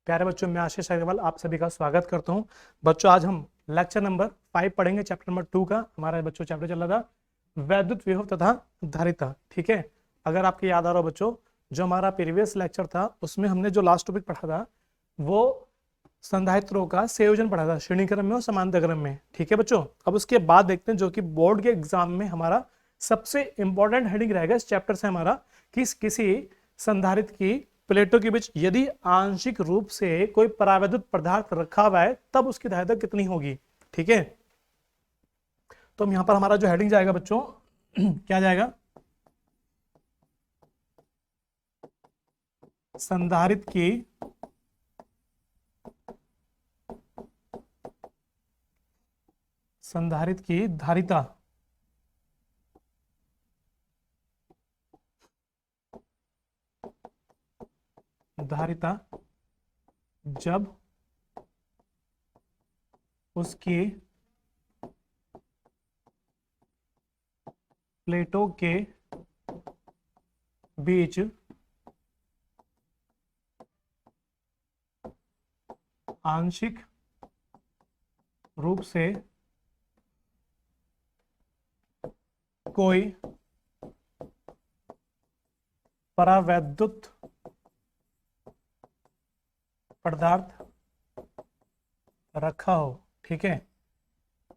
प्यारे बच्चों, मैं आशीष अग्रवाल आप सभी का स्वागत करता हूं। बच्चों, आज हम लेक्चर नंबर 5 पढ़ेंगे। चैप्टर नंबर 2 का हमारा बच्चों चैप्टर चल रहा था वैद्युत विभव तथा धारिता। ठीक है, अगर आपको याद आ रहा हो बच्चों, जो हमारा प्रीवियस लेक्चर था उसमें हमने जो लास्ट टॉपिक पढ़ा था वो संधारित्रों का संयोजन पढ़ा था, श्रेणी क्रम में और समांतर क्रम में। ठीक है बच्चों, अब उसके बाद देखते हैं जो कि बोर्ड के एग्जाम में हमारा सबसे इंपॉर्टेंट हेडिंग रहेगा इस चैप्टर से हमारा, कि किसी संधारित्र की प्लेटों के बीच यदि आंशिक रूप से कोई परावैद्युत पदार्थ रखा हुआ है तब उसकी धारिता कितनी होगी। ठीक है, तो हम यहां पर हमारा जो हेडिंग जाएगा बच्चों क्या जाएगा, संधारित्र की धारिता। जब उसकी प्लेटों के बीच आंशिक रूप से कोई परावैद्युत पदार्थ रखा हो। ठीक है,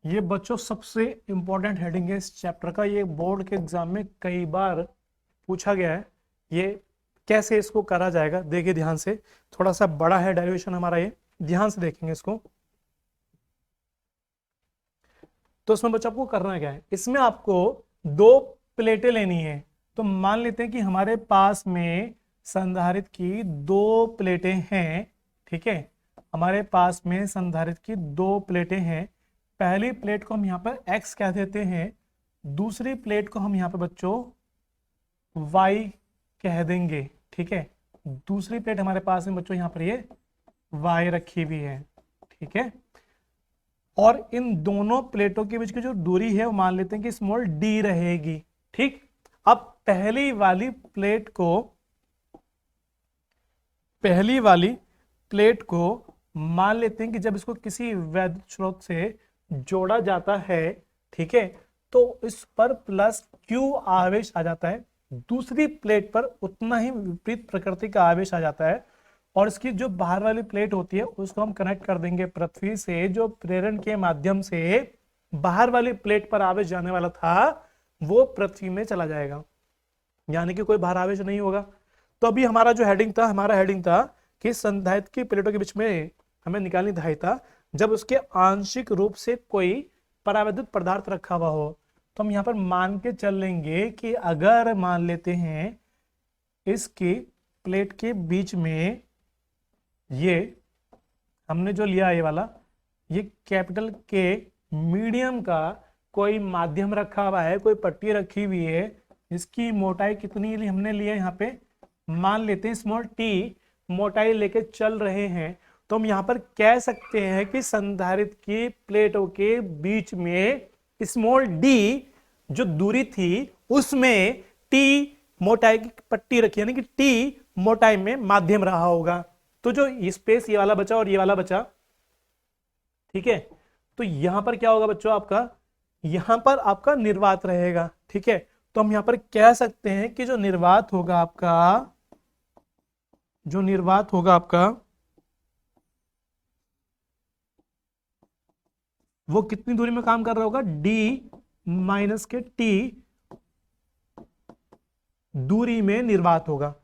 ये बच्चों सबसे इंपॉर्टेंट हेडिंग है इस चैप्टर का। ये बोर्ड के एग्जाम में कई बार पूछा गया है। ये कैसे इसको करा जाएगा, देखिए ध्यान से, थोड़ा सा बड़ा है डेरिवेशन हमारा, ये ध्यान से देखेंगे इसको। तो इसमें बच्चों आपको करना क्या है, इसमें आपको दो प्लेटें लेनी है। तो मान लेते हैं कि हमारे पास में संधारित्र की दो प्लेटें हैं। ठीक है, हमारे पास में संधारित्र की दो प्लेटें हैं। पहली प्लेट को हम यहाँ पर x कह देते हैं, दूसरी प्लेट को हम यहाँ पर बच्चों y कह देंगे। ठीक है, दूसरी प्लेट हमारे पास में बच्चों यहाँ पर ये y रखी हुई है। ठीक है, और इन दोनों प्लेटों के बीच की जो दूरी है वो मान लेते हैं कि स्मॉल d रहेगी। ठीक, अब पहली वाली प्लेट को मान लेते हैं कि जब इसको किसी वैद्युत स्रोत से जोड़ा जाता है, ठीक है, तो इस पर प्लस Q आवेश आ जाता है। दूसरी प्लेट पर उतना ही विपरीत प्रकृति का आवेश आ जाता है, और इसकी जो बाहर वाली प्लेट होती है उसको हम कनेक्ट कर देंगे पृथ्वी से। जो प्रेरण के माध्यम से बाहर वाली प्लेट पर आवेश जाने वाला था वो पृथ्वी में चला जाएगा, यानी कि कोई बाहर आवेश नहीं होगा। तो अभी हमारा जो हेडिंग था, हमारा हेडिंग था कि संधारित्र की प्लेटों के बीच में हमें निकालनी धारिता जब उसके आंशिक रूप से कोई परावैद्युत पदार्थ रखा हुआ हो। तो हम यहाँ पर मान के चल लेंगे कि अगर मान लेते हैं इसकी प्लेट के बीच में ये हमने जो लिया ये वाला, ये कैपिटल के मीडियम का कोई माध्यम रखा हुआ है, कोई पट्टी रखी हुई है, इसकी मोटाई कितनी हमने लिया यहाँ पे, मान लेते हैं स्मॉल टी मोटाई लेके चल रहे हैं। तो हम यहाँ पर कह सकते हैं कि संधारित्र की प्लेटों के बीच में स्मॉल डी जो दूरी थी उसमें टी मोटाई की पट्टी रखी, यानी कि टी मोटाई में माध्यम रहा होगा। तो जो स्पेस ये वाला बचा और ये वाला बचा, ठीक है, तो यहां पर क्या होगा बच्चों, आपका यहां पर आपका निर्वात रहेगा। ठीक है, तो हम यहां पर कह सकते हैं कि जो निर्वात होगा आपका वो कितनी दूरी में काम कर रहा होगा, डी माइनस के टी दूरी में निर्वात होगा।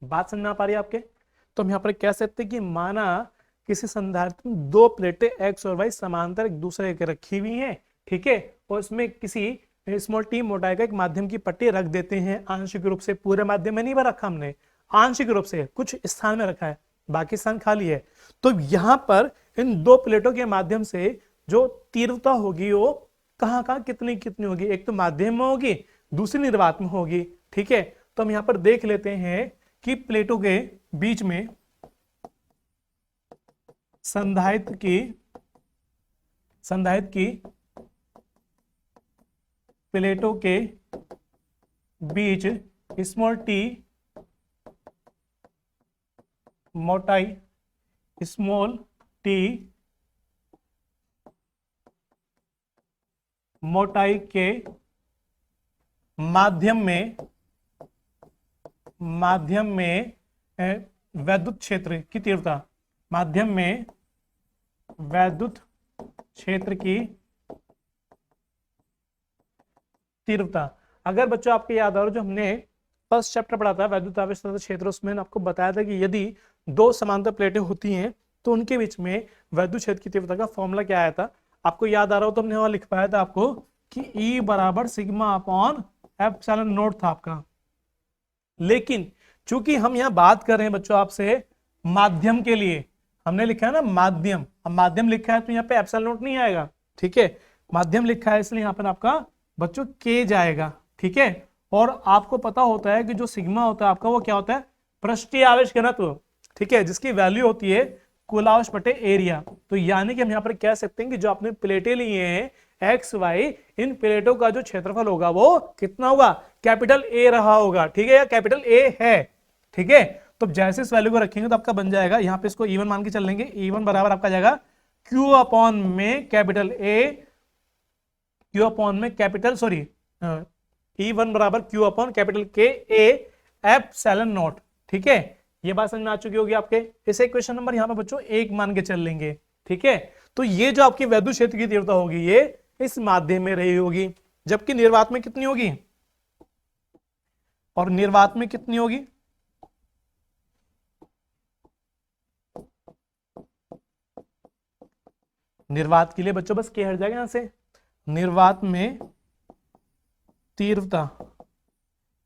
बात समझ में आ पा रही है आपके? तो हम यहां पर कह सकते हैं कि माना किसी संधारित्र में दो प्लेटें एक्स और वाई समांतर एक दूसरे के रखी हुई हैं। ठीक है, और उसमें किसी स्मॉल टी मोटाई का एक माध्यम की पट्टी रख देते हैं। आंशिक रूप से, पूरे माध्यम में नहीं रखा हमने, आंशिक रूप से कुछ स्थान में रखा है, बाकी स्थान खाली है। तो यहां पर इन दो प्लेटों के माध्यम से जो तीव्रता होगी वो कहां कितनी कितनी होगी, एक तो माध्यम में होगी, दूसरी निर्वात में होगी। ठीक है, तो हम यहां पर देख लेते हैं कि प्लेटों के बीच में संधारित्र की प्लेटों के बीच स्मॉल टी मोटाई स्मॉल टी मोटाई के माध्यम में वैद्युत क्षेत्र की तीव्रता, माध्यम में वैद्युत क्षेत्र की तीव्रता। अगर बच्चों आपको याद आ रहा, जो हमने फर्स्ट चैप्टर पढ़ा था वैद्युत आवेश तथा क्षेत्र, उसमें आपको बताया था कि यदि दो समांतर प्लेटें होती हैं तो उनके बीच में वैद्युत क्षेत्र की तीव्रता का फॉर्मूला क्या आया था, आपको याद आ रहा हो तो हमने वहां लिख पाया था आपको कि E बराबर सिग्मा अपॉन एप्सिलॉन नॉट था आपका। लेकिन चूंकि हम यहां बात कर रहे हैं बच्चों आपसे माध्यम के लिए, हमने लिखा है ना माध्यम, अब माध्यम लिखा है तो यहाँ पे एप्सिलॉन नॉट नहीं आएगा, ठीक है, माध्यम लिखा है इसलिए यहाँ पर आपका बच्चों के जाएगा, ठीक है। और आपको पता होता है कि जो सिग्मा होता है आपका वो क्या होता है, पृष्ठीय आवेश घनत्व, ठीक है, जिसकी वैल्यू होती है कुल आवेश बटे एरिया। तो यानी कि हम यहाँ पर कह सकते हैं कि जो आपने प्लेटें लिए हैं एक्स वाई, इन प्लेटों का जो क्षेत्रफल होगा वो कितना होगा, कैपिटल ए रहा होगा, ठीक है, या कैपिटल ए है, ठीक है। तो जैसे इस वैल्यू को रखेंगे तो आपका बन जाएगा, यहाँ पे इसको E1 मान के चल लेंगे, E1 बराबर आपका जाएगा Q अपॉन में कैपिटल ए, Q अपॉन में कैपिटल सॉरी E1 बराबर Q अपॉन कैपिटल के ए एप्सिलॉन नॉट, ठीक है। ये बात समझ में आ चुकी होगी आपके। इसे क्वेश्चन नंबर यहाँ पे बच्चों 1 मान के चल लेंगे, ठीक है। तो ये जो आपकी वैद्युत क्षेत्र की तीव्रता होगी ये इस माध्यम में रही होगी, जबकि निर्वात में कितनी होगी, और निर्वात में कितनी होगी, निर्वात के लिए बच्चों बस क्या हट जाएगा यहां से, निर्वात में तीव्रता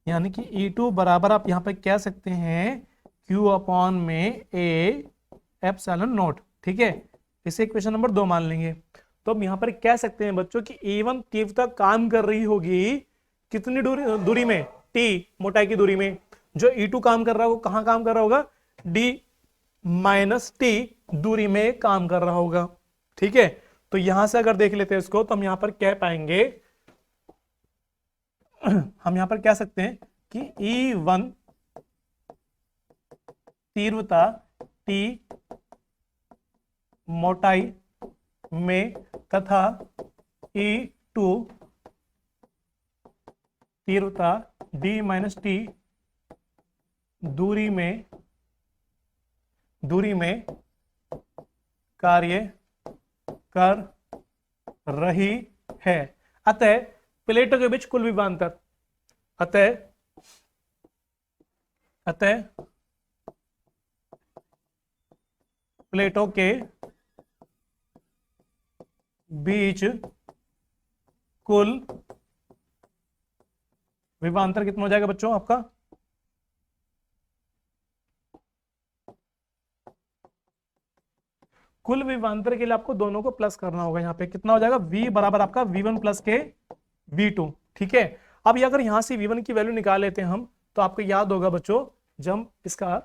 यानी कि E2 बराबर आप यहां पे कह सकते हैं Q अपॉन में ए एप्सिलॉन नॉट, ठीक है। इसे क्वेश्चन नंबर 2 मान लेंगे। तो हम यहां पर कह सकते हैं बच्चों कि E1 तीव्रता काम कर रही होगी कितनी दूरी में, T मोटाई की दूरी में। जो E2 काम कर रहा होगा कहां काम कर रहा होगा, D माइनस T दूरी में काम कर रहा होगा, ठीक है। तो यहां से अगर देख लेते हैं इसको तो हम यहां पर कह पाएंगे, हम यहां पर कह सकते हैं कि E1 तीव्रता T मोटाई में तथा E2 तीव्रता D माइनस T दूरी में कार्य कर रही है। अतः प्लेटों के बीच कुल विभवांतर, अतः प्लेटों के बीच कुल विभवांतर कितना हो जाएगा बच्चों आपका, कुल विभवांतर के लिए आपको दोनों को प्लस करना होगा। यहाँ पे कितना हो जाएगा, V बराबर आपका V1 प्लस के V2, ठीक है। अब अगर यहां से V1 की वैल्यू निकाल लेते हैं हम, तो आपको याद होगा बच्चों जब हम इसका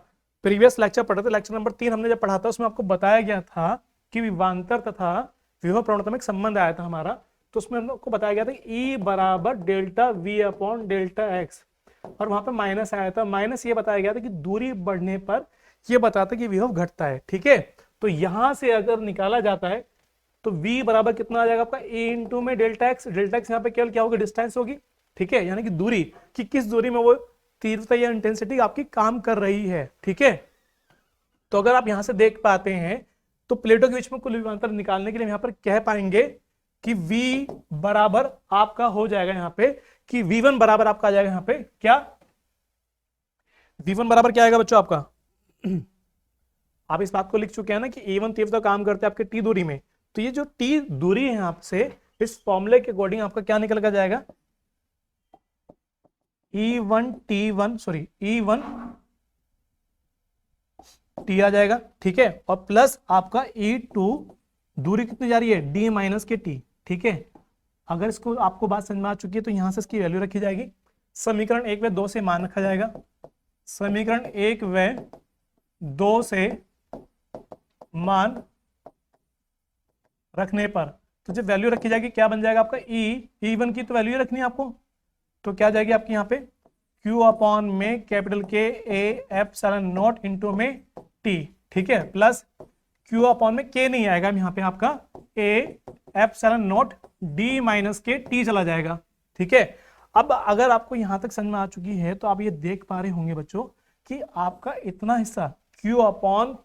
प्रीवियस लेक्चर पढ़े थे, लेक्चर नंबर 3 हमने जब पढ़ा था उसमें आपको बताया गया था कि विभवांतर तथा विभव प्रवणता में एक संबंध आया था हमारा। तो उसमें हम लोग को बताया गया था E बराबर delta V upon delta x, और वहां पर माइनस आया था। माइनस ये बताया गया था कि दूरी बढ़ने पर यह बताता है कि विभव घटता है, ठीक है। तो यहां से अगर निकाला जाता है तो V बराबर कितना आ जाएगा आपका A इंटू में डेल्टा एक्स, डेल्टा एक्स यहाँ पे केवल क्या होगी, डिस्टेंस होगी, ठीक है, यानी कि दूरी, कि किस दूरी में वो तीव्रता या इंटेंसिटी आपकी काम कर रही है, ठीक है। तो अगर आप यहां से देख पाते हैं तो प्लेटों के बीच में कुल विभवांतर निकालने के लिए यहां पर कह पाएंगे कि V बराबर आपका हो जाएगा यहाँ पे कि V1 बराबर आपका आ जाएगा यहाँ पे क्या, V1 बराबर क्या आएगा बच्चों आपका, आप इस बात को लिख चुके हैं ना कि E1 तीव्रता काम करते हैं आपके T दूरी में। तो ये जो T दूरी है आपसे इस फॉर्मूले के अकॉर्डिंग आपका क्या निकल कर जाएगा, E1 T आ जाएगा, ठीक है, और प्लस आपका E2 दूरी कितनी जा रही है, D माइनस के T, ठीक है। अगर इसको आपको बात समझ में आ चुकी है तो यहां से इसकी वैल्यू रखी जाएगी। समीकरण 1 व 2 से मान रखा जाएगा, समीकरण 1 व 2 से मान रखने पर तो जब वैल्यू रखी जाएगी क्या बन जाएगा आपका, E1 की तो वैल्यू रखनी है आपको, तो क्या जाएगी आपकी यहाँ पे Q अपॉन में कैपिटल के ए एप्सिलॉन नॉट इंटू में T, ठीक है, प्लस Q अपॉन में K नहीं आएगा, यहाँ पे आपका A epsilon not D minus के T चला जाएगा। ठीक है, अब अगर आपको यहां तक समझ में आ चुकी है तो आप ये देख पा रहे होंगे बच्चों कि आपका इतना हिस्सा Q upon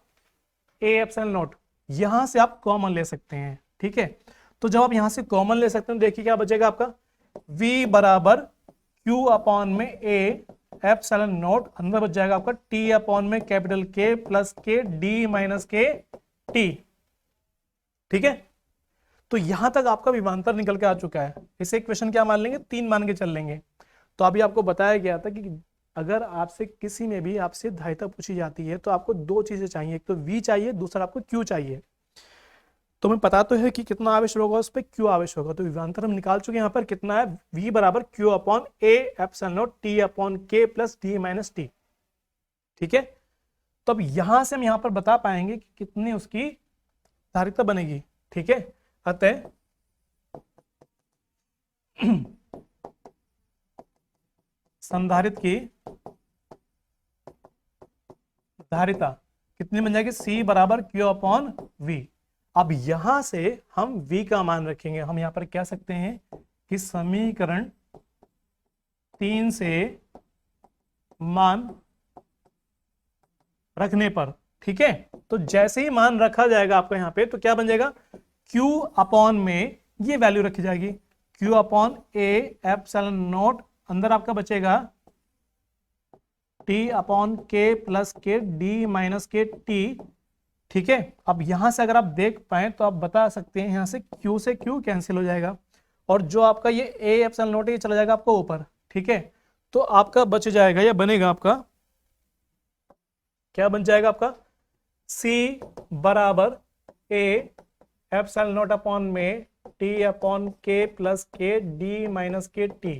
A epsilon not यहां से आप कॉमन ले सकते हैं। ठीक है, तो जब आप यहां से कॉमन ले सकते हैं देखिए क्या बचेगा आपका V बराबर Q अपॉन में A एप्सिलॉन नॉट, अंदर बच जाएगा आपका T अपॉन में capital K plus K D minus के T। ठीक है, तो यहां तक आपका विभवांतर निकल के आ चुका है। इसे इक्वेशन क्या मान लेंगे, 3 मान के चल लेंगे। तो अभी आपको बताया गया था कि अगर आपसे किसी में भी आपसे धारिता पूछी जाती है तो आपको दो चीजें चाहिए, एक तो V चाहिए, दूसरा आपको Q चाहिए। तो हमें पता तो है कि कितना आवेश होगा उस पर, Q आवेश होगा। तो विभवांतर हम निकाल चुके हैं, यहाँ पर कितना है V बराबर Q upon A epsilon not T upon K plus D minus T। ठीक है, तो अब यहां से हम यहां पर बता पाएंगे कि कितनी उसकी धारिता बनेगी। ठीक है, अतः संधारित्र की धारिता कितनी बन जाएगी, C बराबर Q अपॉन V। अब यहां से हम V का मान रखेंगे। हम यहां पर कह सकते हैं कि समीकरण 3 से मान रखने पर, ठीक है, तो जैसे ही मान रखा जाएगा आपको यहां पे तो क्या बन जाएगा, Q अपॉन में ये वैल्यू रखी जाएगी Q upon A epsilon not, अंदर आपका बचेगा T upon K plus K D minus के T। ठीक है, अब यहां से अगर आप देख पाए तो आप बता सकते हैं यहां से Q से Q कैंसिल हो जाएगा और जो आपका ये A एप्सिलॉन नॉट ये चला जाएगा आपको ऊपर। ठीक है, तो आपका बच जाएगा या बनेगा आपका क्या बन जाएगा आपका C बराबर A एप्सिलॉन नॉट अपॉन में T upon K plus K D minus के T।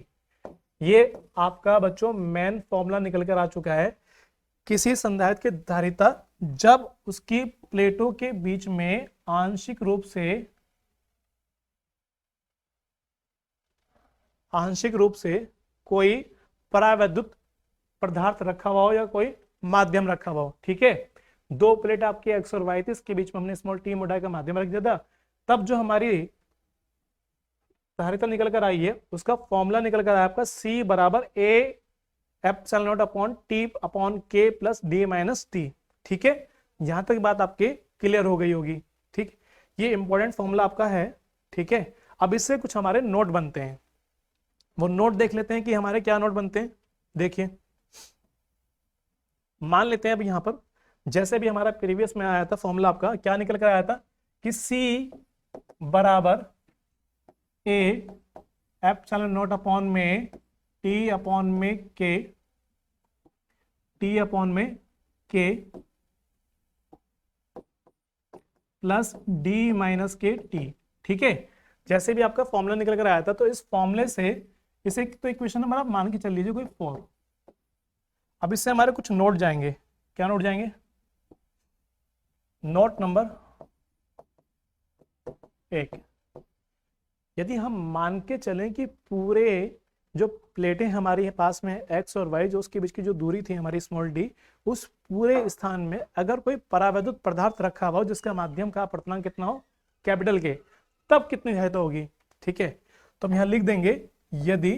ये आपका बच्चों मेन फॉर्मूला निकल कर आ चुका है। किसी संधारित्र की धारिता जब उसकी प्लेटों के बीच में आंशिक रूप से कोई परावैद्युत पदार्थ रखा हुआ हो या कोई माध्यम रखा हुआ हो। ठीक है, दो प्लेट आपकी एक्स और वाई थी, इसके बीच में हमने स्मॉल टी मोटाई का माध्यम रख दिया था, तब जो हमारी धारिता निकल कर आई है उसका फॉर्मूला निकल कर आया आपका C बराबर A epsilon not upon T upon K plus D minus T। ठीक है, यहां तक बात आपकी क्लियर हो गई होगी। ठीक, ये इंपॉर्टेंट फॉर्मूला आपका है। ठीक है, अब इससे कुछ हमारे नोट बनते हैं, वो नोट देख लेते हैं कि हमारे क्या नोट बनते हैं। देखिए, मान लेते हैं अब यहां पर जैसे भी हमारा प्रीवियस में आया था फॉर्मूला आपका क्या निकल कर आया था कि C बराबर A एप्सिलॉन नॉट अपॉन में T अपॉन में K प्लस D माइनस के T। ठीक है, जैसे भी आपका फॉर्मूला निकल कर आया था तो इस फॉर्मूले से इसे तो इक्वेशन हमारा मान के चल लीजिए कोई 4। अब इससे हमारे कुछ नोट जाएंगे। क्या नोट जाएंगे, नोट नंबर 1, यदि हम मान के चलें कि पूरे जो प्लेटें हमारे पास में एक्स और वाई जो उसके बीच की जो दूरी थी हमारी स्मॉल डी, उस पूरे स्थान में अगर कोई परावैद्युत पदार्थ रखा हुआ हो जिसका माध्यम का अपर्तनांक कितना हो कैपिटल के, तब कितनी धारिता होगी। ठीक है, तो हम यहां लिख देंगे यदि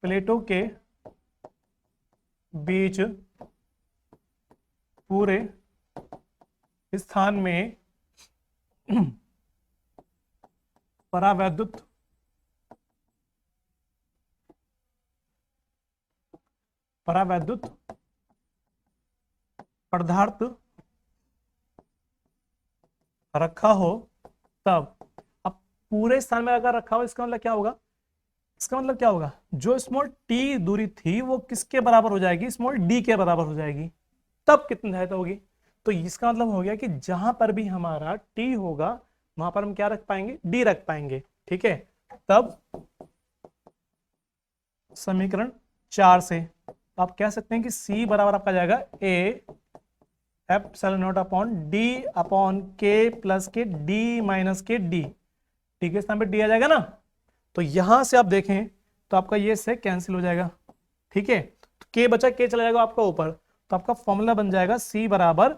प्लेटों के बीच पूरे स्थान में परावैद्युत पदार्थ रखा हो, तब अब पूरे स्थान में अगर रखा हो इसका मतलब क्या होगा, जो स्मॉल टी दूरी थी वो किसके बराबर हो जाएगी, स्मॉल डी के बराबर हो जाएगी, तब कितनी धारिता होगी। तो इसका मतलब हो गया कि जहां पर भी हमारा टी होगा वहां पर हम क्या रख पाएंगे, डी रख पाएंगे। ठीक है, तब समीकरण 4 से आप कह सकते हैं कि C बराबर आपका जाएगा A epsilon not upon D upon K plus के D माइनस के D। ठीक है, इस स्थान पे D आ जाएगा ना, तो यहां से आप देखें तो आपका ये से कैंसिल हो जाएगा। ठीक है, तो K बचा, K चला जाएगा आपका ऊपर, तो आपका फॉर्मूला बन जाएगा C बराबर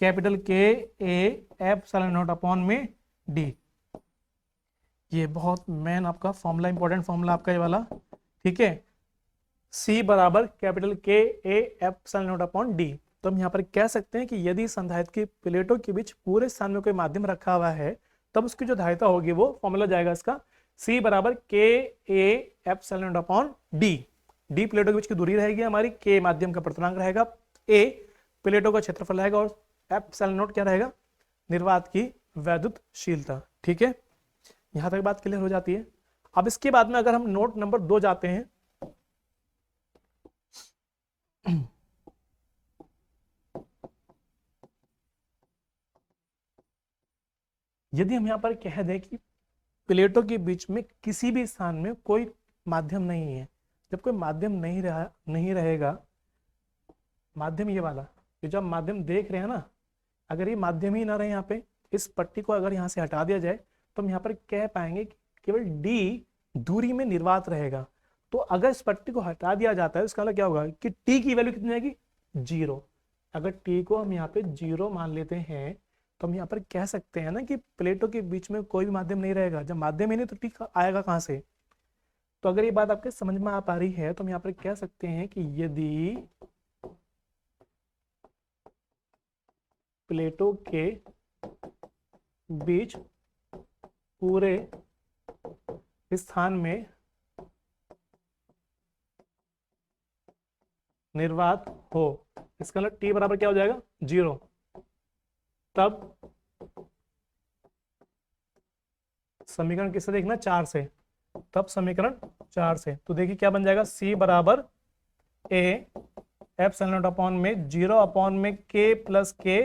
कैपिटल के ए एप्सिलॉन नॉट अपॉन में डी। ये बहुत मेन आपका फॉर्मूला, इंपॉर्टेंट फॉर्मूला आपका ये वाला, ठीक है। C बराबर कैपिटल के A epsilon not upon D. तो हम यहाँ पर कह सकते हैं कि यदि संधारित्र की प्लेटों के बीच पूरे स्थान में कोई माध्यम रखा हुआ है तब उसकी जो धारिता होगी वो फॉर्मूला जाएगा इसका C बराबर के A epsilon not upon D. D प्लेटों के बीच की दूरी रहेगी हमारी, के माध्यम का प्रतिरोध रहेगा, ए प्लेटों का क्षेत्रफल रहेगा और एप्सिलॉन नॉट क्या रहेगा, निर्वात की वैद्युतशीलता। ठीक है, यहां तक बात क्लियर हो जाती है। अब इसके बाद में अगर हम नोट नंबर 2 जाते हैं, यदि हम यहां पर कह दें कि प्लेटों के बीच में किसी भी स्थान में कोई माध्यम नहीं है, जब कोई माध्यम नहीं रहेगा, माध्यम ये वाला, ये जो आप माध्यम देख रहे हैं ना, अगर ये माध्यम ही ना रहे यहाँ पे, इस पट्टी को अगर यहाँ से हटा दिया जाए तो हम यहाँ पर कह पाएंगे कि केवल डी दूरी में निर्वात रहेगा। तो अगर इस पट्टी को हटा दिया जाता है इसका मतलब क्या होगा कि टी की वैल्यू कितनी आएगी, 0। अगर टी को हम यहाँ पे 0 मान लेते हैं तो हम यहाँ पर कह सकते हैं ना कि प्लेटों के बीच में कोई भी माध्यम नहीं रहेगा। जब माध्यम ही नहीं तो टी आएगा कहाँ से। तो अगर ये बात आपके समझ में आ पा रही है तो हम यहाँ पर कह सकते हैं कि यदि प्लेटों के बीच पूरे स्थान में निर्वात हो, इसका मतलब टी बराबर क्या हो जाएगा, 0, तब समीकरण किससे देखना, 4 से, तब समीकरण 4 से। तो देखिए क्या बन जाएगा, C बराबर ए एप्सिलॉन नॉट अपॉन में 0 अपॉन में के प्लस के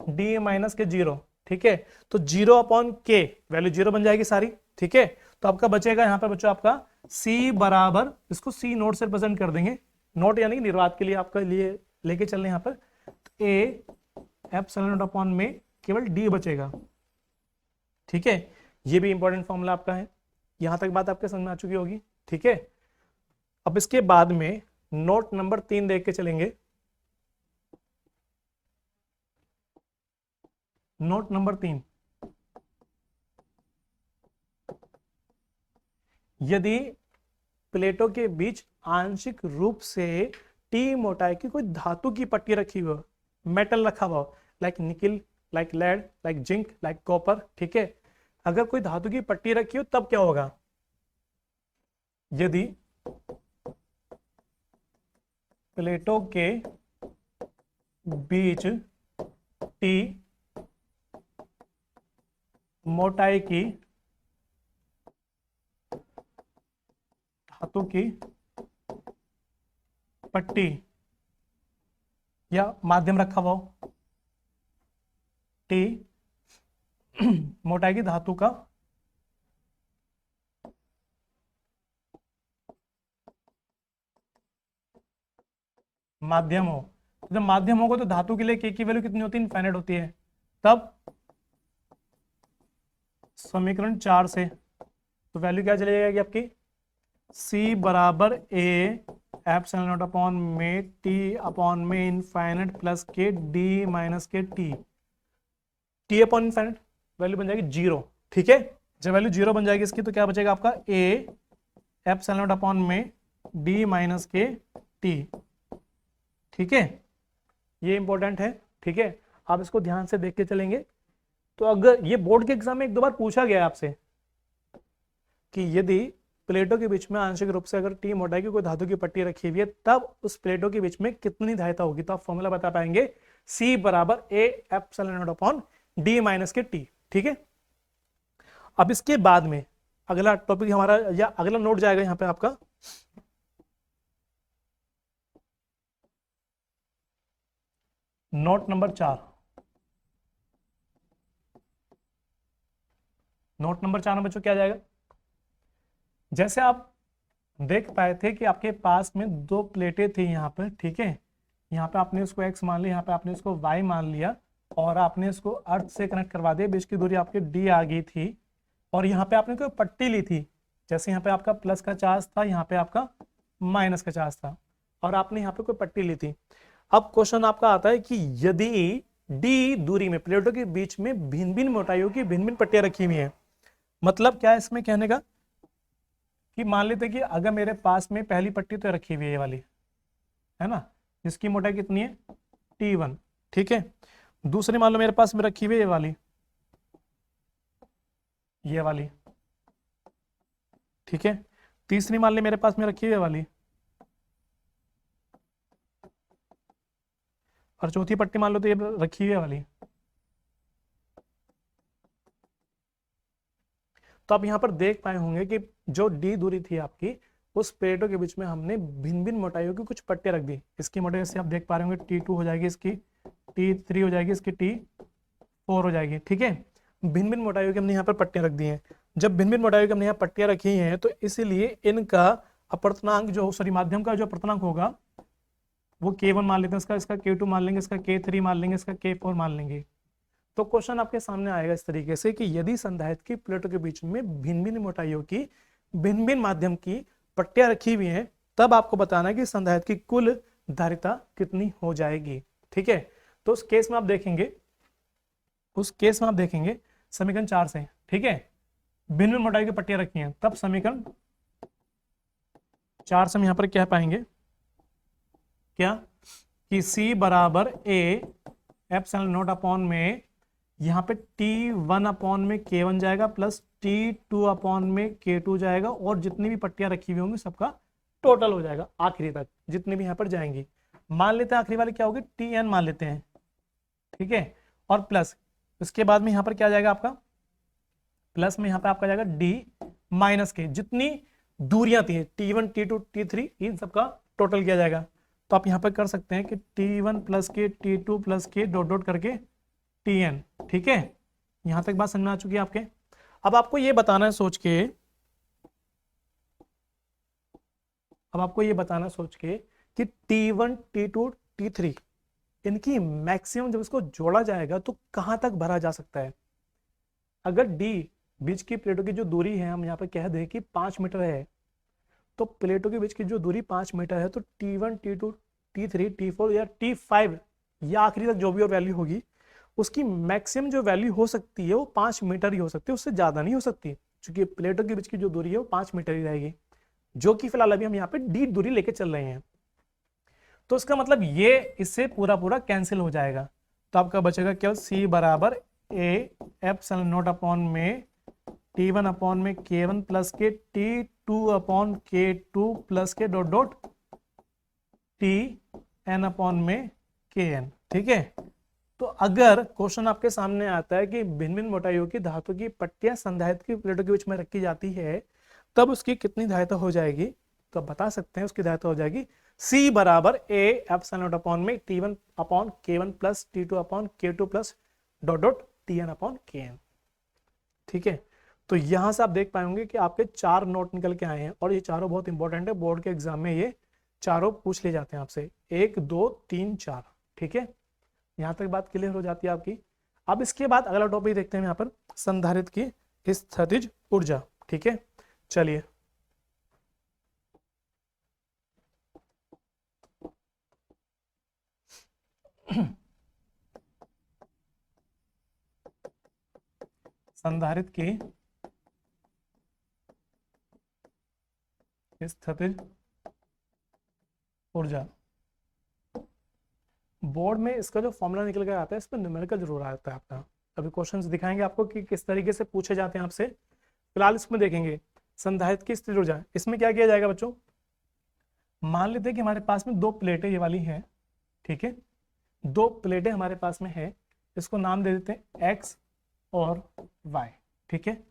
डी माइनस के 0। ठीक है, तो 0 अपॉन के वैल्यू 0 बन जाएगी सारी। ठीक है, तो आपका बचेगा यहाँ पर बच्चों आपका C बराबर, इसको C नोट से रिप्रेजेंट कर देंगे, नोट यानी कि निर्वात के लिए आपका लिए लेके चल रहे हैं यहाँ पर। तो ए एप्सिलॉन नॉट अपॉन में केवल डी बचेगा। ठीक है, ये भी इंपॉर्टेंट फॉर्मूला आपका है, यहां तक बात आपके समझ में आ चुकी होगी। ठीक है, अब इसके बाद में नोट नंबर 3 देख के चलेंगे। नोट नंबर 3, यदि प्लेटों के बीच आंशिक रूप से टी मोटाई की कोई धातु की पट्टी रखी हुई हो, मेटल रखा हुआ हो, like nickel, like lead, like zinc, like copper. ठीक है, अगर कोई धातु की पट्टी रखी हो तब क्या होगा, यदि प्लेटों के बीच टी मोटाई की धातु की पट्टी या माध्यम रखा हुआ हो, टी मोटाई की धातु का माध्यम हो, तो जब माध्यम होगा तो धातु के लिए के की वैल्यू कितनी होती है, इनफाइनाइट होती है। तब समीकरण 4 से तो वैल्यू क्या चली जाएगी आपकी, C बराबर ए एप्सिलॉन नॉट अपॉन में टी अपॉन में इनफाइनाइट प्लस के डी माइनस के टी अपॉन इनफाइनाइट, वैल्यू बन जाएगी 0। ठीक है, जब वैल्यू 0 बन जाएगी इसकी तो क्या बचेगा आपका, ए एप्सिलॉन नॉट अपॉन में डी माइनस के टी। ठीक है, ये इंपॉर्टेंट है। ठीक है, आप इसको ध्यान से देख के चलेंगे। तो अगर ये बोर्ड के एग्जाम में 1-2 बार पूछा गया है आपसे कि यदि प्लेटों के बीच में आंशिक रूप से अगर टी मोटाई की कोई धातु की पट्टी रखी हुई है तब उस प्लेटों के बीच में कितनी धारिता होगी, तो आप फॉर्मूला बता पाएंगे C बराबर A epsilon not upon D minus के टी। ठीक है, अब इसके बाद में अगला टॉपिक हमारा या अगला नोट जाएगा यहाँ पे आपका नोट नंबर 4। नोट नंबर 4 में बच्चों क्या जाएगा, जैसे आप देख पाए थे कि आपके पास में 2 प्लेटें थी यहाँ पर। ठीक है, यहाँ पे आपने इसको x मान लिया, यहाँ पे आपने इसको y मान लिया और आपने इसको अर्थ से कनेक्ट करवा दिया, बीच की दूरी आपकी d आ गई थी और यहाँ पे आपने कोई पट्टी ली थी, जैसे यहाँ पे आपका प्लस का चार्ज था, यहाँ पे आपका माइनस का चार्ज था और आपने यहाँ पे कोई पट्टी ली थी। अब क्वेश्चन आपका आता है कि यदि डी दूरी में प्लेटों के बीच में भिन्न भिन्न मोटाइयों की भिन्न भिन्न पट्टियां रखी हुई हैं, मतलब क्या है इसमें कहने का कि मान लेते हैं कि अगर मेरे पास में पहली पट्टी तो रखी हुई है ये वाली, है ना, जिसकी मोटाई कितनी है T1, ठीक है। दूसरी मान लो मेरे पास में रखी हुई है ये वाली, ठीक है। तीसरी मान ली मेरे पास में रखी हुई है वाली, और चौथी पट्टी मान लो तो ये रखी हुई है वाली। तो आप यहां पर देख पाए होंगे कि जो डी दूरी थी आपकी, उस प्लेटों के बीच में हमने भिन्न भिन्न मोटाइयों की कुछ पट्टियां रख दी। इसकी मोटाई से आप देख पा रहे होंगे T2 हो जाएगी, इसकी T3 हो जाएगी, इसकी T4 हो जाएगी, ठीक है। भिन्न भिन्न मोटाइयों की हमने यहाँ पर पट्टियां रख दी हैं। जब भिन्न भिन्न मोटाइयों की हमने यहाँ पट्टियां रखी हैं तो इसीलिए इनका अपवर्तनांक जो सॉरी माध्यम का जो अपवर्तनांक होगा वो K1 मान लेते हैं, इसका K2 मान लेंगे, इसका K3 मान लेंगे, इसका K4 मान लेंगे। तो क्वेश्चन आपके सामने आएगा इस तरीके से कि यदि संधारित्र की प्लेटों के बीच में भिन्न भिन्न मोटाइयों की भिन्न भिन्न माध्यम की पट्टियां रखी हुई हैं, तब आपको बताना है कि संधारित्र की कुल धारिता कितनी हो जाएगी, ठीक है। तो उस केस में आप देखेंगे समीकरण 4 से, ठीक है, भिन्न भिन्न मोटाई की पट्टियां रखी हैं, तब समीकरण 4 से हम यहां पर क्या पाएंगे, क्या कि C बराबर A एप्सिलॉन नॉट अपॉन में यहाँ पे T1 अपॉन में K1 जाएगा प्लस T2 अपॉन में K2 जाएगा, और जितनी भी पट्टियां रखी हुई होंगी सबका टोटल हो जाएगा आखिरी तक, जितनी भी यहाँ पर जाएंगी। मान लेते हैं आखिरी वाली क्या होगी, Tn मान लेते हैं, ठीक है, और प्लस इसके बाद में यहाँ पर क्या जाएगा आपका, प्लस में यहाँ पे आपका जाएगा D माइनस के जितनी दूरियां थी T1 T2 T3 इन सबका टोटल किया जाएगा। तो आप यहाँ पर कर सकते हैं कि T1 प्लस के T2 प्लस के डॉट डॉट करके Tn, ठीक है। यहां तक बात समझ में आ चुकी है आपके। अब आपको ये बताना है सोच के कि T1 T2 T3 इनकी मैक्सिमम जब इसको जोड़ा जाएगा तो कहां तक भरा जा सकता है। अगर D बीच की प्लेटों की जो दूरी है हम यहाँ पर कह दें कि 5 मीटर है, तो प्लेटों के बीच की जो दूरी 5 मीटर है, तो T1 T2 T3 T4 या T5 या आखिरी तक जो भी और वैल्यू होगी उसकी मैक्सिमम जो वैल्यू हो सकती है वो 5 मीटर ही हो सकती है, उससे ज्यादा नहीं हो सकती, क्योंकि प्लेटों के बीच की जो दूरी है वो 5 मीटर ही रहेगी, जो कि फिलहाल अभी हम यहाँ पे D दूरी लेके चल रहे हैं। तो इसका मतलब ये इससे पूरा पूरा कैंसिल हो जाएगा। तो आपका बचेगा केवल C बराबर A एप्सिलॉन नॉट अपॉन में T1 अपॉन में K1 प्लस के T2 अपॉन K2 प्लस के डॉट डॉट Tn अपॉन में Kn, ठीक है। तो अगर क्वेश्चन आपके सामने आता है कि भिन्न भिन्न मोटाइयों की धातु की पट्टियां संधारित्र की प्लेटों के बीच में रखी जाती है, तब उसकी कितनी धारिता हो जाएगी, तो आप बता सकते हैं उसकी धारिता हो जाएगी C बराबर A एप्सिलॉन नॉट अपॉन में T1 upon K1 plus T2 upon K2 plus dot dot Tn upon Kn, ठीक है। तो यहां से आप देख पाएंगे कि आपके 4 नोट निकल के आए हैं, और ये चारों बहुत इंपॉर्टेंट है, बोर्ड के एग्जाम में ये चारों पूछ ले जाते हैं आपसे, 1 2 3 4, ठीक है। यहां तक बात क्लियर हो जाती है आपकी। अब इसके बाद अगला टॉपिक देखते हैं यहाँ पर संधारित्र की स्थितिज ऊर्जा, ठीक है। चलिए संधारित्र की स्थितिज ऊर्जा, बोर्ड में इसका जो फॉर्मूला निकल कर आता है इस पर न्यूमेरिकल जरूर आता है आपका। अभी क्वेश्चंस दिखाएंगे आपको कि किस तरीके से पूछे जाते हैं आपसे। फिलहाल इसमें देखेंगे संधारित्र की स्थितिज ऊर्जा। इसमें क्या किया जाएगा बच्चों, मान लेते हैं कि हमारे पास में 2 प्लेटें ये वाली हैं, ठीक है, 2 प्लेटें हमारे पास में है, इसको नाम दे देते हैं X और Y, ठीक है।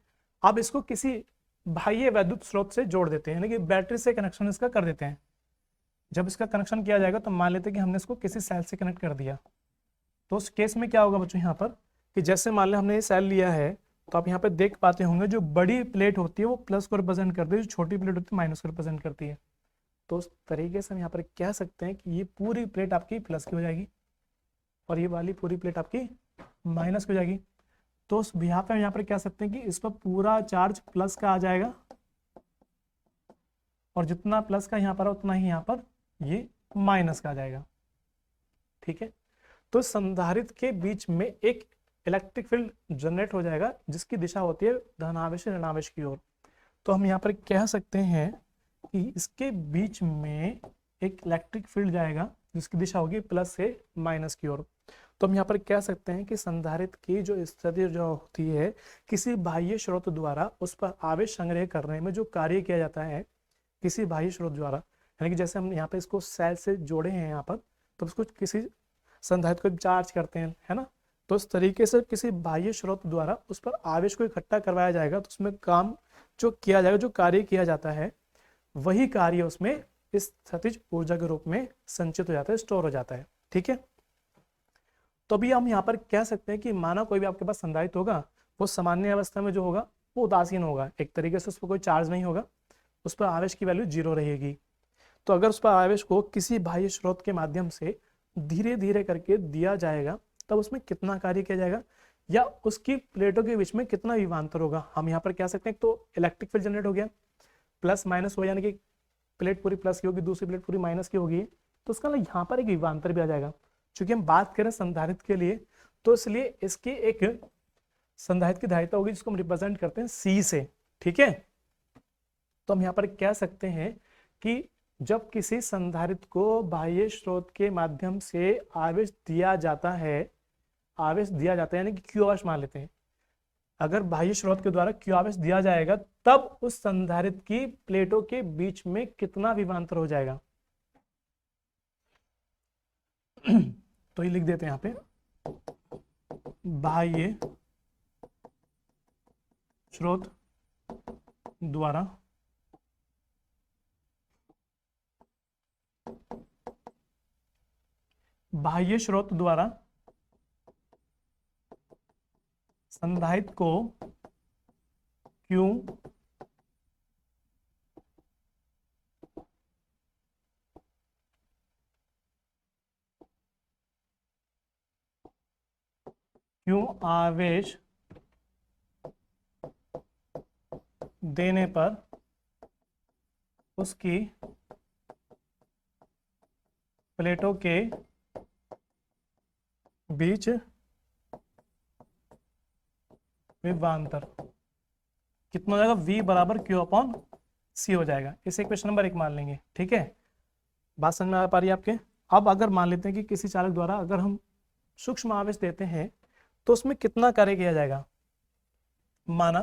अब इसको किसी बाह्य वैद्युत स्रोत से जोड़ देते हैं, यानी कि बैटरी से कनेक्शन इसका कर देते हैं। जब इसका कनेक्शन किया जाएगा तो मान लेते हैं कि हमने इसको किसी सेल से कनेक्ट कर दिया, तो उस केस में क्या होगा बच्चों यहाँ पर कि जैसे मान लें हमने ये सेल लिया है, तो आप यहाँ पे देख पाते होंगे जो बड़ी प्लेट होती है वो प्लस को रिप्रेजेंट करती है, जो छोटी प्लेट होती है माइनस को रिप्रेजेंट करती है। तो उस तरीके से हम यहाँ पर कह सकते हैं कि ये पूरी प्लेट आपकी प्लस की हो जाएगी और ये वाली पूरी प्लेट आपकी माइनस की हो जाएगी। तो उस बिहाफ पे हम यहाँ पर कह सकते हैं कि इस पर पूरा चार्ज प्लस का आ जाएगा, और जितना प्लस का यहाँ पर है उतना ही यहाँ पर ये माइनस का आ जाएगा, ठीक है। तो संधारित्र के बीच में एक इलेक्ट्रिक फील्ड जनरेट हो जाएगा जिसकी दिशा होती है धनावेश से ऋणावेश की ओर। तो हम यहाँ पर कह सकते हैं कि इसके बीच में एक इलेक्ट्रिक फील्ड जाएगा जिसकी दिशा होगी प्लस से माइनस की ओर। तो हम यहाँ पर कह सकते हैं कि संधारित्र की जो स्थिति जो होती है, किसी बाह्य स्रोत द्वारा उस पर आवेश संग्रह करने में जो कार्य किया जाता है किसी बाह्य स्रोत द्वारा, यानी कि जैसे हम यहाँ पे इसको सेल से जोड़े हैं यहाँ पर, तो उसको किसी संधारित्र को चार्ज करते हैं, है ना। तो इस तरीके से किसी बाह्य स्रोत द्वारा उस पर आवेश को इकट्ठा करवाया जाएगा, तो उसमें काम जो किया जाएगा, जो कार्य किया जाता है, वही कार्य उसमें इस स्थितिज ऊर्जा के रूप में संचित हो जाता है, स्टोर हो जाता है। ठीक है। तो अभी हम यहाँ पर कह सकते हैं कि माना कोई भी आपके पास संधारित्र होगा, वो सामान्य अवस्था में जो होगा वो उदासीन होगा, एक तरीके से उस पर कोई चार्ज नहीं होगा, उस पर आवेश की वैल्यू 0 रहेगी। तो अगर उस पर आवेश को किसी बाह्य स्रोत के माध्यम से धीरे धीरे करके दिया जाएगा, तब उसमें कितना कार्य किया जाएगा या उसकी प्लेटों के बीच में कितना विभवांतर होगा। हम यहाँ पर कह सकते हैं तो इलेक्ट्रिक फील्ड जनरेट हो गया, प्लस माइनस हो, यानी कि प्लेट पूरी प्लस की होगी, दूसरी प्लेट पूरी माइनस की होगी, तो उसका यहाँ पर एक विभवांतर भी आ जाएगा। चूंकि हम बात करें संधारित्र के लिए, तो इसलिए इसकी एक संधारित्र की धारिता होगी जिसको हम रिप्रेजेंट करते हैं C से। ठीक है। तो हम यहाँ पर कह सकते हैं कि जब किसी संधारित्र को बाह्य स्रोत के माध्यम से आवेश दिया जाता है, यानी कि Q आवेश मान लेते हैं, अगर बाह्य स्रोत के द्वारा Q आवेश दिया जाएगा, तब उस संधारित्र की प्लेटों के बीच में कितना विभवांतर हो जाएगा। तो ये लिख देते हैं यहाँ पे, बाह्य स्रोत द्वारा संधारित्र को Q आवेश देने पर उसकी प्लेटों के बीच विभवांतर कितना हो जाएगा, V बराबर Q/C हो जाएगा। इसे क्वेश्चन नंबर 1 मान लेंगे। ठीक है, बात समझ में आ पा रही है आपके। अब अगर मान लेते हैं कि किसी चालक द्वारा अगर हम सूक्ष्म आवेश देते हैं तो उसमें कितना कार्य किया जाएगा। माना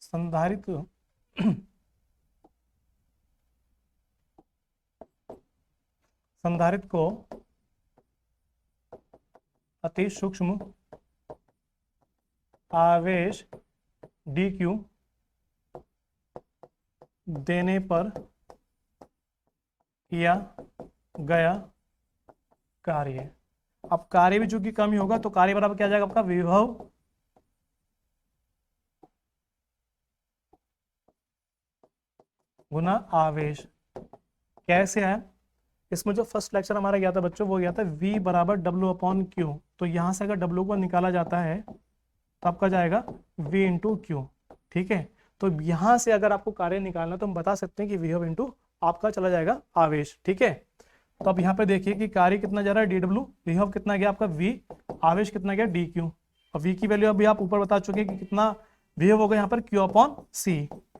संधारित्र को अति सूक्ष्म आवेश dq देने पर किया गया कार्य। अब कार्य भी चूंकि कम ही होगा, तो कार्य बराबर क्या आ जाएगा आपका, विभव गुना आवेश। कैसे है, इसमें जो फर्स्ट लेक्चर हमारा गया था बच्चों, वो गया था V बराबर W/Q। तो यहां से अगर W को निकाला जाता है तो आपका जाएगा V इंटू Q। ठीक है। तो यहां से अगर आपको कार्य निकालना तो हम बता सकते हैं कि विभव इंटू आपका चला जाएगा आवेश। ठीक है। तो अब यहाँ पे देखिए कि कार्य कितना जा रहा है DW, विभव कितना गया आपका V, आवेश कितना गया DQ। और V की वैल्यू अभी आप ऊपर बता चुके कि कितना विभव होगा यहाँ पर Q/C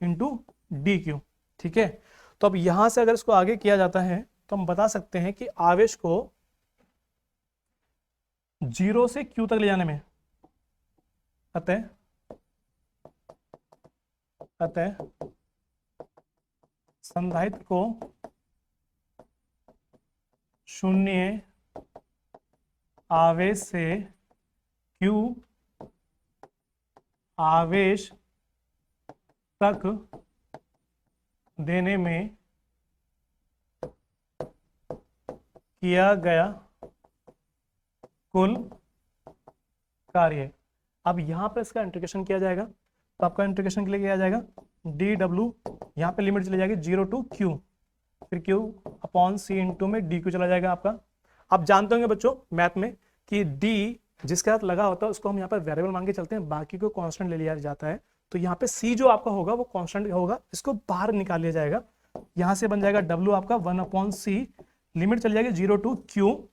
इंटू DQ। ठीक है। तो अब यहां से अगर इसको आगे किया जाता है तो हम बता सकते हैं कि आवेश को 0 से Q तक ले जाने में अतः संधारित्र को शून्य आवेश से Q आवेश तक देने में किया गया कुल कार्य। अब यहां पर इसका इंटीग्रेशन किया जाएगा, तो आपका इंटीग्रेशन के लिए किया जाएगा dW, यहाँ पे लिमिट चली जाएगी 0 to Q, फिर Q/C इंटू में DQ चला जाएगा आपका। आप जानते होंगे बच्चों मैथ में कि D जिसके साथ लगा होता है उसको हम यहाँ पर वेरिएबल मान के चलते हैं, बाकी को कांस्टेंट ले लिया जाता है। तो यहाँ पे सी जो आपका होगा वो कांस्टेंट होगा, इसको बाहर निकाल लिया जाएगा। यहाँ से बन जाएगा डब्ल्यू आपका 1/c, लिमिट चली जाएगी 0 टू क्यू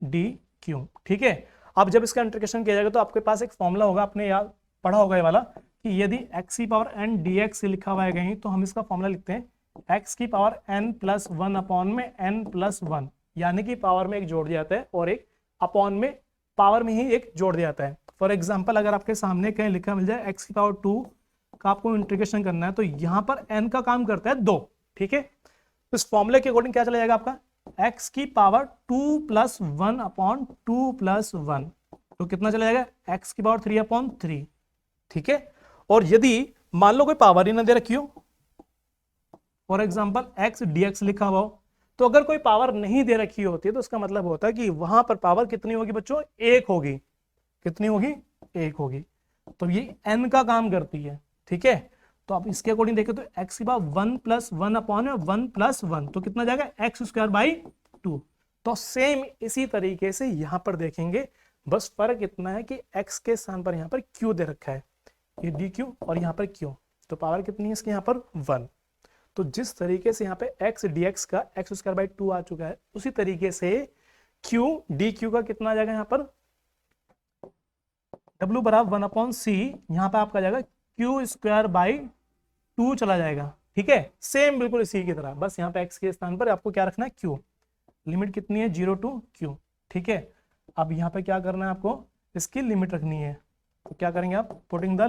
डी क्यू। ठीक है, अब जब इसका इंटीग्रेशन किया जाएगा तो आपके पास एक फॉर्मूला होगा, आपने याद पढ़ा होगा ये वाला, कि यदि x की पावर n dx से लिखा हुआ है कहीं, तो हम इसका फॉर्मूला लिखते हैं x की पावर n प्लस 1 अपॉन में n प्लस 1, यानी कि पावर में एक जोड़ दिया जाता है और एक अपॉन में पावर में ही एक जोड़ दिया जाता है। फॉर एग्जाम्पल अगर आपके सामने कहीं लिखा मिल जाए x की पावर 2 का आपको इंटीग्रेशन करना है, तो यहाँ पर n का काम करता है 2। ठीक है, तो इस फॉर्मूले के अकॉर्डिंग क्या चला जाएगा आपका x की पावर 2 प्लस 1 अपॉन 2 प्लस 1, तो कितना चला जाएगा x की पावर 3 अपॉन 3। ठीक है, और यदि मान लो कोई पावर ही ना दे रखी हो, फॉर एग्जाम्पल x dx लिखा हुआ हो, तो अगर कोई पावर नहीं दे रखी होती है तो उसका मतलब होता है कि वहां पर पावर कितनी होगी बच्चों, 1 होगी। कितनी होगी, 1 होगी। तो ये n का काम करती है। ठीक है, तो आप इसके अकॉर्डिंग देखें तो x की पावर 1 प्लस 1 अपॉन 1 प्लस 1, तो कितना जाएगा एक्स स्क्वायर बाई 2। तो सेम इसी तरीके से यहां पर देखेंगे, बस फर्क इतना है कि x के स्थान पर यहां पर q दे रखा है, ये डी क्यू और यहाँ पर क्यू, तो पावर कितनी है इसकी यहाँ पर 1। तो जिस तरीके से यहाँ पे x dx का एक्स स्क्वायर बाई 2 आ चुका है, उसी तरीके से q डी क्यू का कितना आ जाएगा यहाँ पर w बराबर 1/c, यहाँ पे आपका जाएगा क्यू स्क्वायर बाई 2 चला जाएगा। ठीक है, सेम बिल्कुल इसी की तरह, बस यहाँ पे x के स्थान पर आपको क्या रखना है q, लिमिट कितनी है 0 टू q। ठीक है, अब यहाँ पे क्या करना है आपको, इसकी लिमिट रखनी है, तो क्या करेंगे आप, पुटिंग द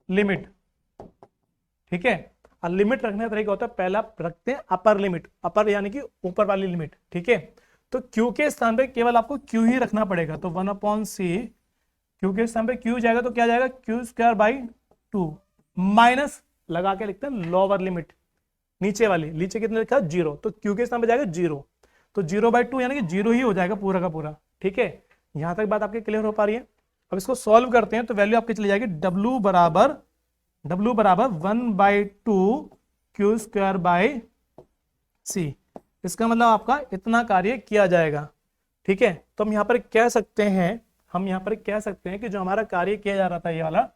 लिमिट। ठीक है, और लिमिट रखने का तरीका होता है, पहला रखते हैं अपर लिमिट, अपर यानी कि ऊपर वाली लिमिट। ठीक है, तो q के स्थान पे केवल आपको q ही रखना पड़ेगा, तो 1/c, q के स्थान पे q जाएगा तो क्या जाएगा क्यू स्क्वायर बाई 2 माइनस लगा के लिखते हैं लोअर लिमिट, नीचे वाली, नीचे कितने लिखा 0, तो q के स्थान पे जाएगा 0, तो 0/2 यानी कि 0 ही हो जाएगा पूरा का पूरा। ठीक है, यहां तक बात आपकी क्लियर हो पा रही है। अब इसको सॉल्व करते हैं तो वैल्यू आपकी चली जाएगी w बराबर 1/2 क्यू स्क्वायर बाई c। इसका मतलब आपका इतना कार्य किया जाएगा। ठीक है, तो हम यहाँ पर कह सकते हैं कि जो हमारा कार्य किया जा रहा था ये वाला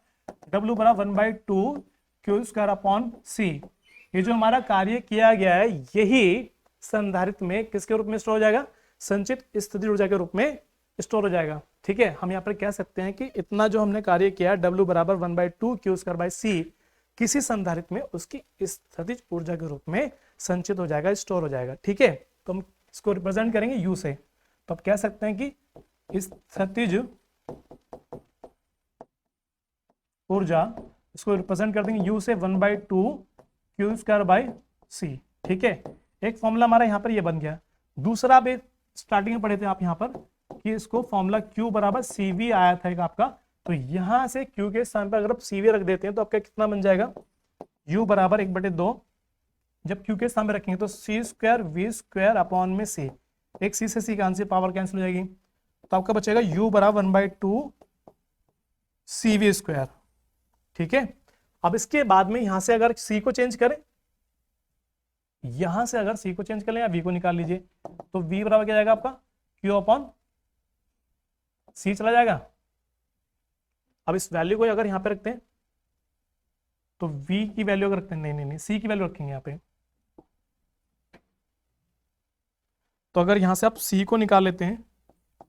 w बराबर 1/2 क्यू स्क्वायर अपॉन c, ये जो हमारा कार्य किया गया है यही संधारित्र में किसके रूप में स्टोर हो जाएगा, संचित स्थिति ऊर्जा के रूप में स्टोर हो जाएगा। ठीक है, हम यहाँ पर कह सकते हैं कि इतना जो हमने कार्य किया w बराबर 1/2 क्यू स्क्वायर बाई c किसी संधारित्र में उसकी स्थितिज ऊर्जा के रूप में संचित हो जाएगा, स्टोर हो जाएगा। ठीक है, तो हम इसको रिप्रेजेंट करेंगे u से, तो आप कह सकते हैं कि स्थितिज ऊर्जा, इसको रिप्रेजेंट कर देंगे u से 1/2 क्यू स्क्वायर बाई c। ठीक है, एक फॉर्मूला हमारा यहाँ पर ये बन गया। दूसरा भी स्टार्टिंग में पढ़े थे आप यहाँ पर कि इसको फॉर्मूला q बराबर cv आया था एक आपका, तो यहां से q के स्थान पर अगर आप cv रख देते हैं तो आपका कितना बन जाएगा, u बराबर 1/2, जब q के स्थान पर रखेंगे तो c square v square upon में c, एक c से c कैंसिल, पावर कैंसिल हो जाएगी, तो आपका बचेगा u बराबर 1/2 cv स्क्वायर। ठीक है, अब इसके बाद में यहां से अगर c को चेंज करें, यहां से अगर c को चेंज कर लें या v को निकाल लीजिए, तो v बराबर क्या जाएगा आपका q अपॉन c चला जाएगा। अब इस वैल्यू को अगर यहां पे रखते हैं तो v की वैल्यू अगर रखते हैं, नहीं c की वैल्यू रखेंगे यहां पे, तो अगर यहां से आप c को निकाल लेते हैं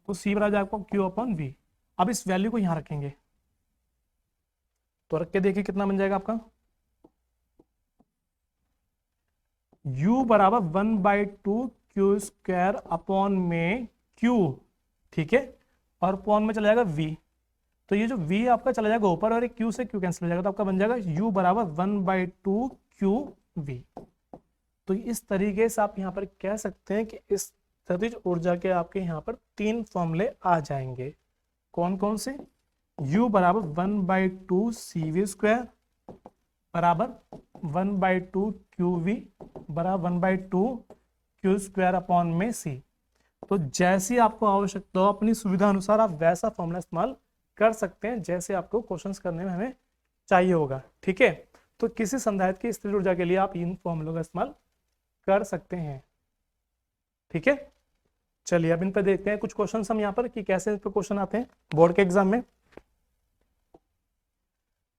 तो c बराबर आपको q अपॉन v। अब इस वैल्यू को यहां रखेंगे तो रख के देखिए कितना बन जाएगा आपका u बराबर 1/2 क्यू स्क्वायर अपॉन में q। ठीक है, और अपॉन में चला जाएगा v, तो ये जो v आपका चला जाएगा ऊपर और एक q से q कैंसिल हो जाएगा, तो आपका बन जाएगा u बराबर 1/2 qv। तो इस तरीके से आप यहाँ पर कह सकते हैं कि इस स्थितिज ऊर्जा के आपके यहाँ पर 3 फॉर्मूले आ जाएंगे। कौन कौन से, u बराबर 1/2 cv स्क्वायर बराबर 1/2 qv बराबर 1/2 q स्क्वायर अपॉन में c। तो जैसी आपको आवश्यकता हो अपनी सुविधा अनुसार आप वैसा फॉर्मूला इस्तेमाल कर सकते हैं जैसे आपको क्वेश्चंस करने में हमें चाहिए होगा। ठीक है, तो किसी संधारित्र की स्थिर ऊर्जा के लिए आप इन फॉर्मूलों का इस्तेमाल कर सकते हैं। ठीक है, चलिए अब इन पर देखते हैं कुछ क्वेश्चन हम यहाँ पर कि कैसे इस पर क्वेश्चन आते हैं बोर्ड के एग्जाम में।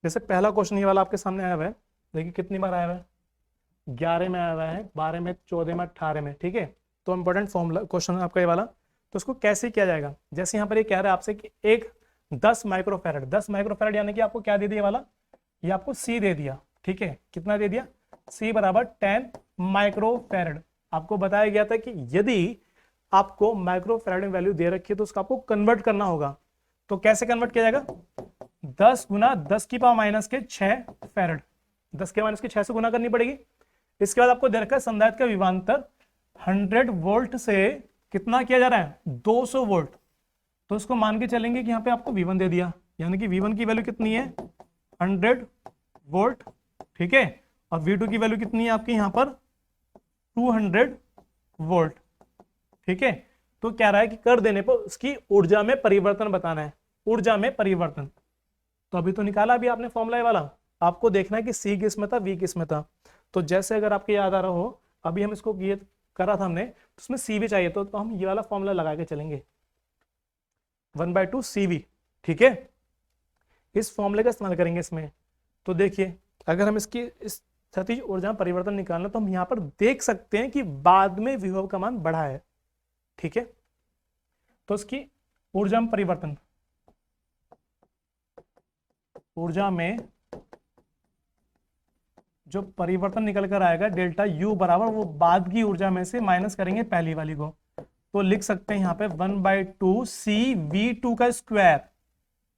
जैसे पहला क्वेश्चन ये वाला आपके सामने आया हुआ है, देखिए कितनी बार आया हुआ है, 11 में आया हुआ है, 12 में, 14 में, 18 में। ठीक है, तो इंपॉर्टेंट फॉर्मूला क्वेश्चन है आपका ये वाला। तो उसको कैसे किया जाएगा, जैसे यहाँ पर ये कह रहा है आपसे कि एक 10 माइक्रोफैरड, 10 माइक्रोफैरड यानी कि आपको क्या दे दिया वाला, ये आपको सी दे दिया। ठीक है, कितना दे दिया, सी बराबर 10 माइक्रोफैरड। आपको बताया गया था कि यदि आपको माइक्रोफैरड में वैल्यू दे रखी है तो उसका आपको कन्वर्ट करना होगा। तो कैसे कन्वर्ट किया जाएगा, 10 गुना 10 की पावर माइनस के 6 फैरड, 10 के माइनस के 6 से गुना करनी पड़ेगी। इसके बाद आपको दे रखा है संधारित्र का विभवांतर 100 वोल्ट से कितना किया जा रहा है, 200 वोल्ट। तो इसको मान के चलेंगे कि यहाँ पे आपको V1 दे दिया, यानी कि V1 की वैल्यू कितनी है, 100 वोल्ट। ठीक है, और V2 की वैल्यू कितनी है आपकी यहाँ पर, 200 वोल्ट। ठीक है, तो क्या रहा है कि कर देने पर उसकी ऊर्जा में परिवर्तन बताना है, ऊर्जा में परिवर्तन। तो अभी तो निकाला अभी आपने फॉर्मूला वाला, आपको देखना है कि सी किस में था, वी किस में था। तो जैसे अगर आपको याद आ रहा हो, अभी हम इसको ये करा था हमने, तो उसमें सी भी चाहिए, तो हम ये वाला फॉर्मूला लगा के चलेंगे, 1/2 CV। ठीक है, इस फॉर्मूले का इस्तेमाल करेंगे इसमें। तो देखिए अगर हम इसकी इस स्थितिज ऊर्जा में परिवर्तन निकालना, तो हम यहाँ पर देख सकते हैं कि बाद में विभव का मान बढ़ा है। ठीक है, तो इसकी ऊर्जा में परिवर्तन, ऊर्जा में जो परिवर्तन निकल कर आएगा डेल्टा U बराबर, वो बाद की ऊर्जा में से माइनस करेंगे पहली वाली को। तो लिख सकते हैं यहाँ पे 1/2 CV2 का स्क्वायर।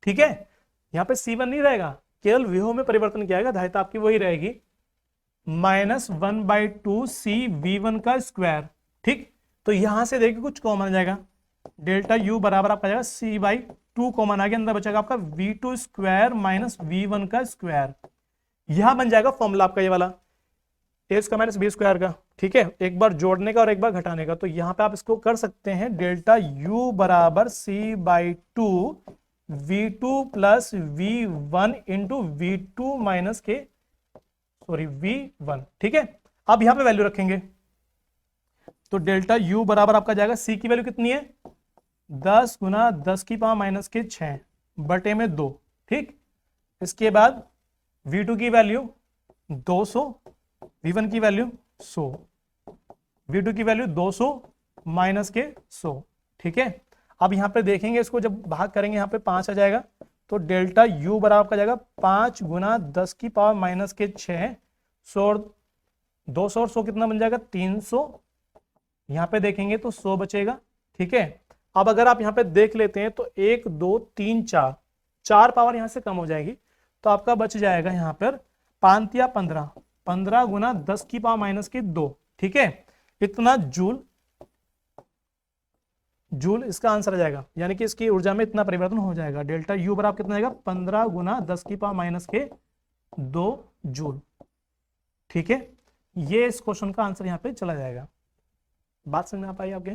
ठीक है, यहाँ पे C1 नहीं रहेगा, केवल विभव में परिवर्तन किया जाएगा, धारिता आपकी वही रहेगी, माइनस 1/2 CV1 का स्क्वायर। ठीक, तो यहां से देखिए कुछ कॉमन आ जाएगा, डेल्टा U बराबर आपका जाएगा C/2 कॉमन आ गया, अंदर बचेगा आपका V2 स्क्वायर माइनस V1 का स्क्वायर। यह बन जाएगा फॉर्मूला आपका ये वाला, ए स्क्वायर माइनस बी स्क्वायर का। ठीक है, एक बार जोड़ने का और एक बार घटाने का। तो यहाँ पे आप इसको कर सकते हैं, डेल्टा U बराबर C/2 V2 plus V1 into V2 minus के V1। ठीक है, अब यहाँ पे वैल्यू रखेंगे, तो डेल्टा U बराबर आपका जाएगा, C की वैल्यू कितनी है, 10 गुना 10 की पावर माइनस के 6 बटे में 2। ठीक, इसके बाद V2 की वैल्यू 200, V1 की वैल्यू 100, V2 की वैल्यू 200 माइनस के 100। ठीक है, अब यहाँ पे देखेंगे, इसको जब भाग करेंगे यहाँ पे 5 आ जाएगा, तो डेल्टा U बराबर का जाएगा 5 गुना 10 की पावर माइनस के 6, 100, 200 और 100 कितना बन जाएगा, 300। यहाँ पे देखेंगे तो 100 बचेगा। ठीक है, अब अगर आप यहाँ पे देख लेते हैं तो 1 2 3 4, 4 पावर यहाँ से कम हो जाएगी, तो आपका बच जाएगा यहाँ पर 5 या 15, 15 गुना 10 की पावर माइनस के 2। ठीक है, इतना जूल, जूल इसका आंसर आ जाएगा, यानी कि इसकी ऊर्जा में इतना परिवर्तन हो जाएगा। डेल्टा U बराबर कितना आएगा, 15 गुना 10 की पावर माइनस के 2 जूल। ठीक है, ये इस क्वेश्चन का आंसर यहाँ पे चला जाएगा। बात समझ में आ पाई आपके,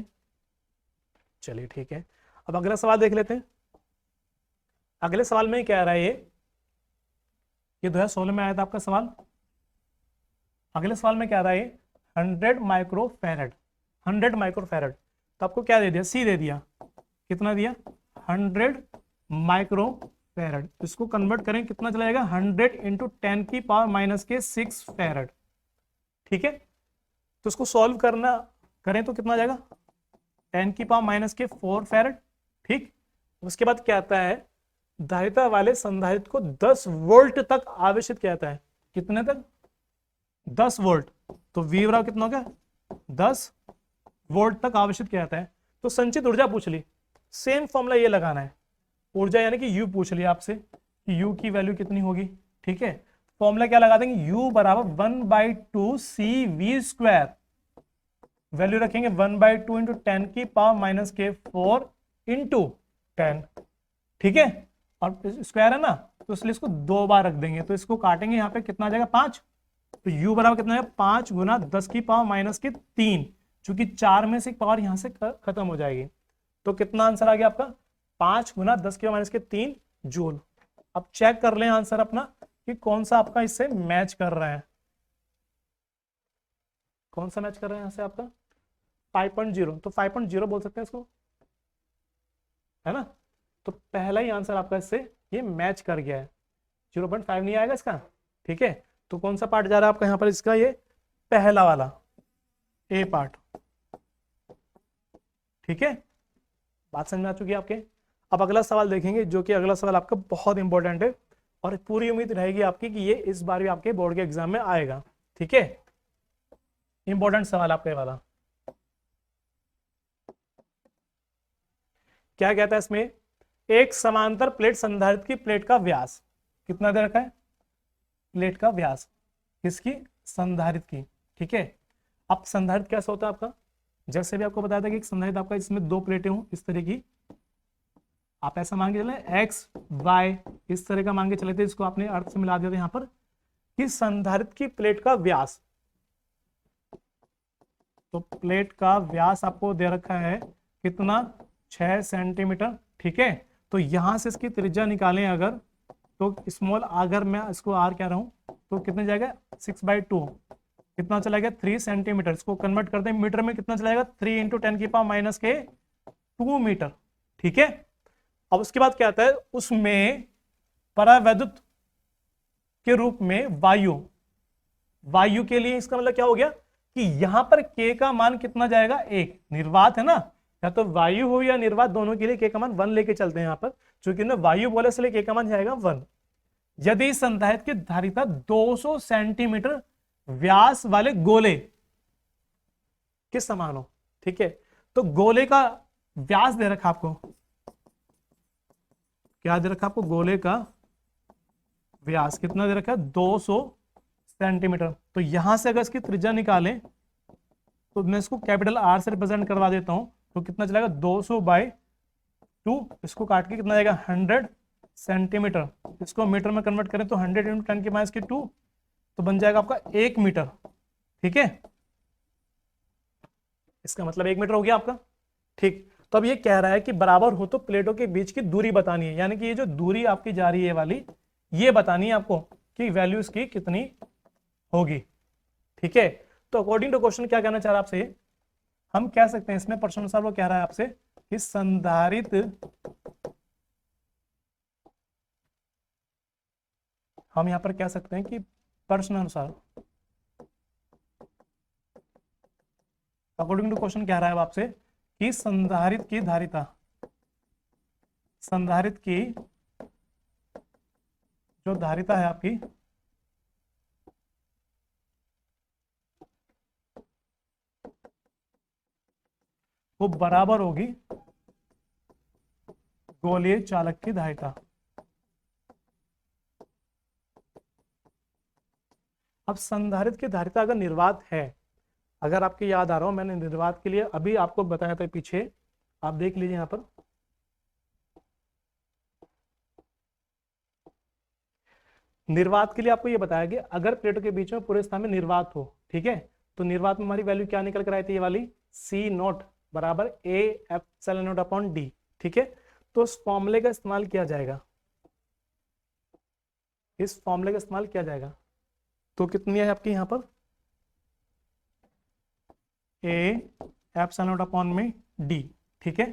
चलिए ठीक है। अब अगला सवाल देख लेते हैं। अगले सवाल में क्या आ रहा है, ये 2016 में आया था आपका सवाल। अगले सवाल में क्या आ रहा है, 100 माइक्रोफैरड, 100 माइक्रोफैरड। तो आपको क्या दे दिया, सी दे दिया, कितना दिया, 100 माइक्रोफैरड। इसको कन्वर्ट करें कितना चला जाएगा, 100 इंटू 10 की पावर माइनस के 6 फैरड। ठीक है, तो इसको सॉल्व करना करें तो कितना जाएगा, 10 की पावर माइनस के 4 फैरड। ठीक, उसके बाद क्या आता है, धारिता वाले संधारित्र को 10 वोल्ट तक आवेशित किया जाता है। कितने तक, 10 वोल्ट। तो V बराबर कितना हो गया, 10 वोल्ट तक आवेशित किया जाता है। तो संचित ऊर्जा पूछ ली, सेम फॉर्मूला ये लगाना है, ऊर्जा यानी कि U पूछ लिया आपसे कि U की वैल्यू कितनी होगी। ठीक है, फॉर्मूला क्या लगा देंगे, U बराबर 1/2 CV स्क्वायर, वैल्यू रखेंगे 1/2 इंटू 10 की पावर माइनस के 4 इंटू 10। ठीक है, और स्क्वायर है ना, तो इसलिए इसको 2 बार रख देंगे, तो इसको काटेंगे यहाँ पे कितना आ जाएगा, 5। तो U बराबर कितना है, 5 गुना 10 की पावर माइनस के 3, चूंकि 4 में से पावर यहां से खत्म हो जाएगी। तो कितना आंसर आ गया आपका, 5 गुना 10 की पावर माइनस के 3 जूल। अब चेक कर लें आंसर अपना, कि कौन सा आपका इससे मैच कर रहा है, कौन सा मैच कर रहा है यहाँ से आपका 5.0, तो 5.0 बोल सकते हैं इसको, है ना। तो पहला ही आंसर आपका इससे ये मैच कर गया है, 0.5 नहीं आएगा इसका, ठीक है। तो कौन सा पार्ट जा रहा है आपका यहाँ पर इसका, ये पहला वाला ए पार्ट, ठीक है। बात समझ में आ चुकी है आपके। अब अगला सवाल देखेंगे, जो कि अगला सवाल आपका बहुत इंपॉर्टेंट है और पूरी उम्मीद रहेगी आपकी कि ये इस बार भी आपके बोर्ड के एग्जाम में आएगा, ठीक है। इंपॉर्टेंट सवाल आपका ये वाला, क्या कहता है इसमें, एक समांतर प्लेट संधारित्र की प्लेट का व्यास कितना दे रखा है, प्लेट का व्यास किसकी, संधारित्र की, ठीक है। अब संधारित्र कैसा होता है आपका, जैसे भी आपको बताया था कि एक संधारित्र आपका इसमें दो प्लेटें हों इस तरह की, आप ऐसा मान के चले एक्स वाई इस तरह का मान के चले थे, इसको आपने अर्थ से मिला दिया था यहाँ पर कि संधारित्र की प्लेट का व्यास, तो प्लेट का व्यास आपको दे रखा है कितना, 6 सेंटीमीटर, ठीक है। तो यहां से इसकी त्रिज्या निकालें अगर, तो स्मॉल, अगर मैं इसको आर कह रहा हूं तो कितने जाएगा 6/2, कितना चला गया 3 सेंटीमीटर, इसको कन्वर्ट कर दें मीटर में, कितना चलाएगा 3 × 10⁻⁻2 मीटर, ठीक है। अब उसके बाद क्या आता है, उसमें परावैद्युत के रूप में वायु, वायु के लिए इसका मतलब क्या हो गया कि यहां पर k का मान कितना जाएगा 1, निर्वात है ना, या तो वायु हो या निर्वात, दोनों के लिए k का मान 1 लेके चलते हैं यहाँ पर, चूंकि ना वायु बोले इसलिए k का मान जाएगा 1। यदि संधारित्र की धारिता 200 सेंटीमीटर व्यास वाले गोले के समान हो, ठीक है। तो गोले का व्यास दे रखा आपको, क्या दे रखा आपको, गोले का व्यास कितना दे रखा है 200 सेंटीमीटर। तो यहां से अगर इसकी त्रिज्या निकालें तो मैं इसको कैपिटल आर से रिप्रेजेंट करवा देता हूं, तो कितना चलेगा 200/2, इसको काट के कितना जाएगा 100 सेंटीमीटर, इसको मीटर में कन्वर्ट करें तो 100 × 10⁻², तो बन जाएगा आपका 1 मीटर, ठीक है। इसका मतलब 1 मीटर हो गया आपका, ठीक। तो अब ये कह रहा है कि बराबर हो तो प्लेटों के बीच की दूरी बतानी है, यानी कि ये जो दूरी आपकी जा रही है वाली, ये बतानी है आपको कि वैल्यू इसकी कितनी होगी, ठीक है। तो अकॉर्डिंग टू क्वेश्चन क्या कहना चाह रहा है आपसे, हम कह सकते हैं इसमें प्रश्न अनुसार वो कह रहा है आपसे कि संधारित्र, हम यहां पर कह सकते हैं कि प्रश्न अनुसार, अकॉर्डिंग टू क्वेश्चन कह रहा है आपसे कि संधारित्र की धारिता, संधारित्र की जो धारिता है आपकी वो बराबर होगी गोलीय चालक की धारिता। अब संधारित्र की धारिता अगर निर्वात है, अगर आपके याद आ रहा हो मैंने निर्वात के लिए अभी आपको बताया था पीछे, आप देख लीजिए यहां पर, निर्वात के लिए आपको ये बताया कि अगर प्लेटों के बीच में पूरे स्थान में निर्वात हो, ठीक है, तो निर्वात में हमारी वैल्यू क्या निकल कर आई थी, ये वाली C0 बराबर A∈0/d, ठीक है। तो इस फॉर्मूले का इस्तेमाल किया जाएगा, इस फॉर्मूले का इस्तेमाल किया जाएगा, तो कितनी है आपकी यहां पर A∈0/d, ठीक है।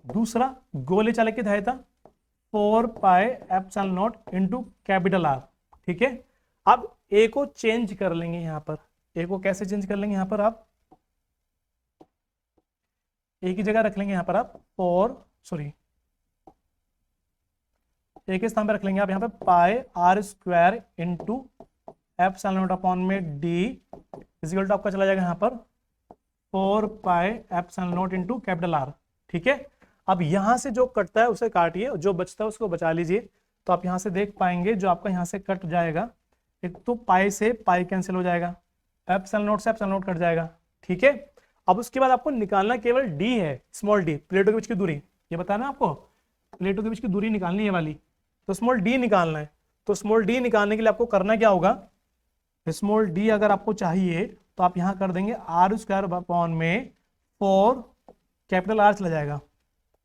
दूसरा गोले चालक की धारिता 4πε0 इंटू कैपिटल R, ठीक है। अब A को चेंज कर लेंगे यहां पर, A को कैसे चेंज कर लेंगे, यहां पर आप A की जगह रख लेंगे यहां पर आप A के स्थान पर रख लेंगे आप यहां पर πr² into ε0/d is equal to आपका चला जाएगा यहां पर 4πε0 इंटू कैपिटल R, ठीक है। अब यहां से जो कटता है उसे काटिए, जो बचता है उसको बचा लीजिए। तो आप यहां से देख पाएंगे जो आपका यहां से कट जाएगा, एक तो पाई से पाई कैंसिल हो जाएगा, ε0 से ε0 कट जाएगा, ठीक है। अब उसके बाद आपको निकालना केवल d है, स्मॉल d, प्लेटों के बीच की दूरी, ये बताना आपको प्लेटों के बीच की दूरी निकालनी है वाली, तो स्मॉल d निकालना है। तो स्मॉल d निकालने के लिए आपको करना क्या होगा, स्मॉल d अगर आपको चाहिए तो आप यहां कर देंगे r² 4 कैपिटल R चला जाएगा,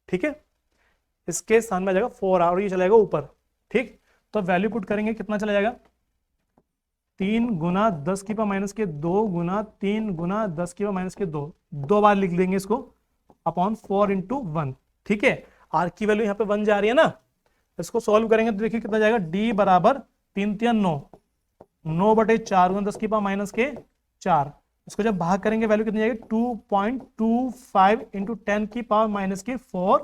ठीक है। इसके स्थान में आ जाएगा 4R और ये चलेगा ऊपर, ठीक। तो तो वैल्यू पुट करेंगे, कितना चला जाएगा 3 गुना 10 की पावर माइनस के 2 गुना 3 गुना 10 की पावर माइनस के 2, 2 बार लिख देंगे इसको अपॉन 4 इंटू 1। ठीक है, आर की वैल्यू यहाँ पे 1 जा रही है ना, इसको सॉल्व करेंगे तो देखिए कितना जाएगा, डी बराबर 3 3 9, 9 बटे 4 गुना 10 की पावर माइनस के 4, इसको जब भाग करेंगे वैल्यू कितनी जाएगी 2.25 इंटू 10 की पावर माइनस के 4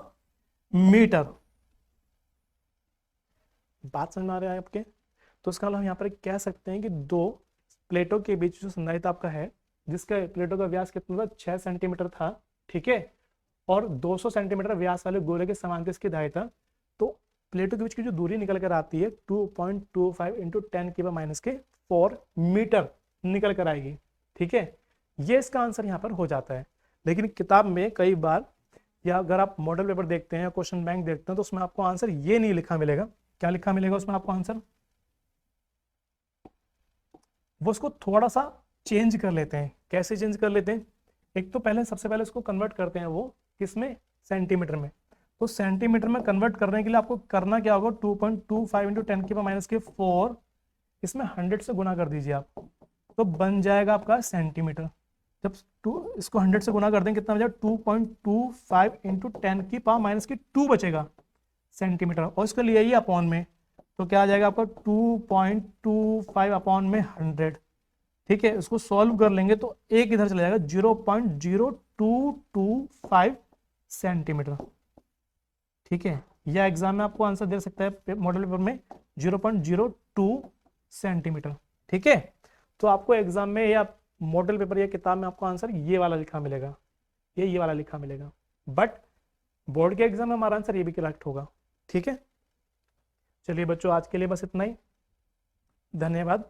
मीटर। बात समझ में आ रहा है आपके? तो इसका मतलब हम यहाँ पर कह सकते हैं कि दो प्लेटों के बीच जो संधारिता आपका है, जिसका प्लेटों का व्यास कितना था 6 सेंटीमीटर था, ठीक है, और 200 सेंटीमीटर व्यास वाले गोले के समांतर इसकी धारिता, तो प्लेटों के बीच की जो दूरी निकल कर आती है 2.25 इंटू 10 की पावर माइनस के 4 मीटर निकल कर आएगी। ठीक है, ये इसका आंसर यहाँ पर हो जाता है। लेकिन किताब में कई बार, या अगर आप मॉडल पेपर देखते हैं या क्वेश्चन बैंक देखते हैं, तो उसमें आपको आंसर ये नहीं लिखा मिलेगा। क्या लिखा मिलेगा उसमें आपको आंसर? वो उसको थोड़ा सा चेंज कर लेते हैं। कैसे चेंज कर लेते हैं? एक तो पहले, सबसे पहले उसको कन्वर्ट करते हैं वो किसमें, सेंटीमीटर में। तो सेंटीमीटर में कन्वर्ट करने के लिए आपको करना क्या होगा, 2.25 इंटू 10 की पावर माइनस के 4, इसमें 100 से गुना कर दीजिए आप, तो बन जाएगा आपका सेंटीमीटर। जब इसको 100 से गुना कर देंगे कितना बचेगा, 2.25 इंटू 10 की पावर माइनस की 2 बचेगा सेंटीमीटर, और इसको लिए ही अपॉन में, तो क्या आ जाएगा आपका 2.25 अपॉन में 100। ठीक है, इसको सॉल्व कर लेंगे तो एक इधर चला जाएगा 0.0225 सेंटीमीटर। ठीक है, यह एग्जाम में आपको आंसर दे सकता है मॉडल पेपर में 0.02 सेंटीमीटर। ठीक है, तो आपको एग्जाम में या मॉडल पेपर या किताब में आपको आंसर ये वाला लिखा मिलेगा, ये वाला लिखा मिलेगा, बट बोर्ड के एग्जाम में हमारा आंसर ये भी करेक्ट होगा। ठीक है, चलिए बच्चों, आज के लिए बस इतना ही। धन्यवाद।